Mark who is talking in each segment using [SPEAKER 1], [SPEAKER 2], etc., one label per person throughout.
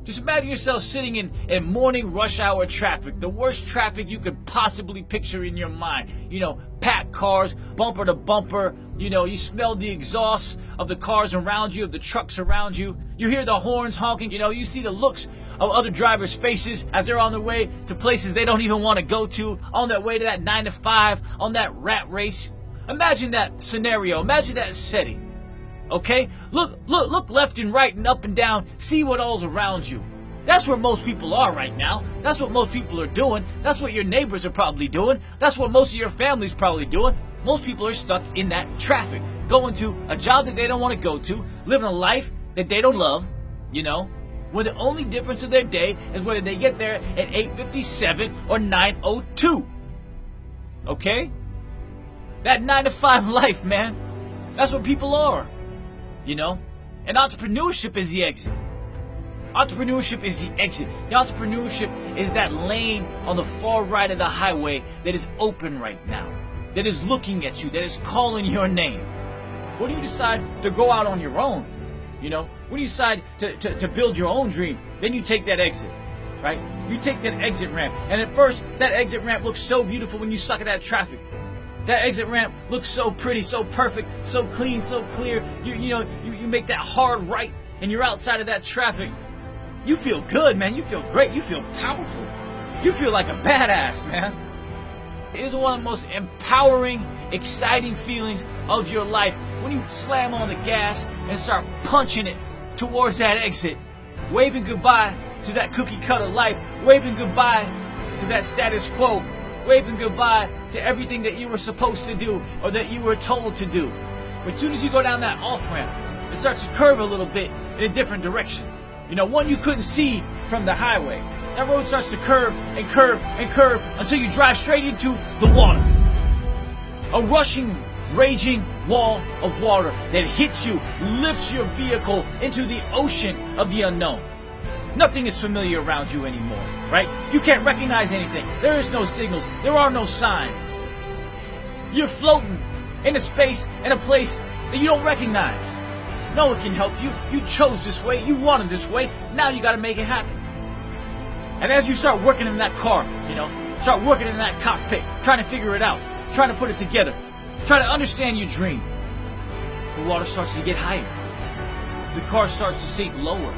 [SPEAKER 1] Just imagine yourself sitting in morning rush hour traffic, the worst traffic you could possibly picture in your mind. You know, packed cars, bumper to bumper. You know, you smell the exhaust of the cars around you, of the trucks around you. You hear the horns honking. You know, you see the looks of other drivers' faces as they're on their way to places they don't even want to go to, on their way to that 9 to 5, on that rat race. Imagine that scenario. Imagine that setting. Okay? Look left and right and up and down. See what all's around you. That's where most people are right now. That's what most people are doing. That's what your neighbors are probably doing. That's what most of your family's probably doing. Most people are stuck in that traffic, going to a job that they don't want to go to, living a life that they don't love, you know, where the only difference of their day is whether they get there at 8:57 or 9:02. Okay? That 9 to 5 life, man. That's what people are. You know? And entrepreneurship is the exit. Entrepreneurship is the exit. The entrepreneurship is that lane on the far right of the highway that is open right now, that is looking at you, that is calling your name. When you decide to go out on your own, you know, when you decide to build your own dream, then you take that exit, right? You take that exit ramp. And at first, that exit ramp looks so beautiful when you suck at that traffic. That exit ramp looks so pretty, so perfect, so clean, so clear. You make that hard right and you're outside of that traffic. You feel good, man. You feel great. You feel powerful. You feel like a badass, man. It is one of the most empowering, exciting feelings of your life when you slam on the gas and start punching it towards that exit, waving goodbye to that cookie cutter life, waving goodbye to that status quo, waving goodbye to everything that you were supposed to do or that you were told to do. But as soon as you go down that off-ramp, it starts to curve a little bit in a different direction. You know, one you couldn't see from the highway. That road starts to curve and curve and curve until you drive straight into the water. A rushing, raging wall of water that hits you, lifts your vehicle into the ocean of the unknown. Nothing is familiar around you anymore, right? You can't recognize anything. There is no signals. There are no signs. You're floating in a space and a place that you don't recognize. No one can help you. You chose this way. You wanted this way. Now you got to make it happen. And as you start working in that car, you know, start working in that cockpit, trying to figure it out, trying to put it together, trying to understand your dream, the water starts to get higher. The car starts to sink lower.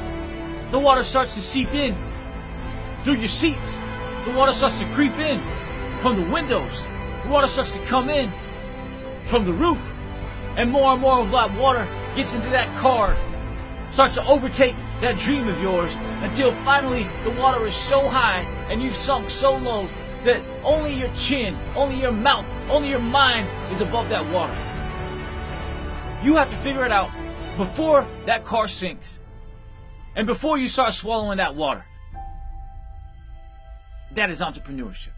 [SPEAKER 1] The water starts to seep in through your seats. The water starts to creep in from the windows. The water starts to come in from the roof. And more of that water gets into that car, starts to overtake that dream of yours until finally the water is so high and you've sunk so low that only your chin, only your mouth, only your mind is above that water. You have to figure it out before that car sinks and before you start swallowing that water. That is entrepreneurship.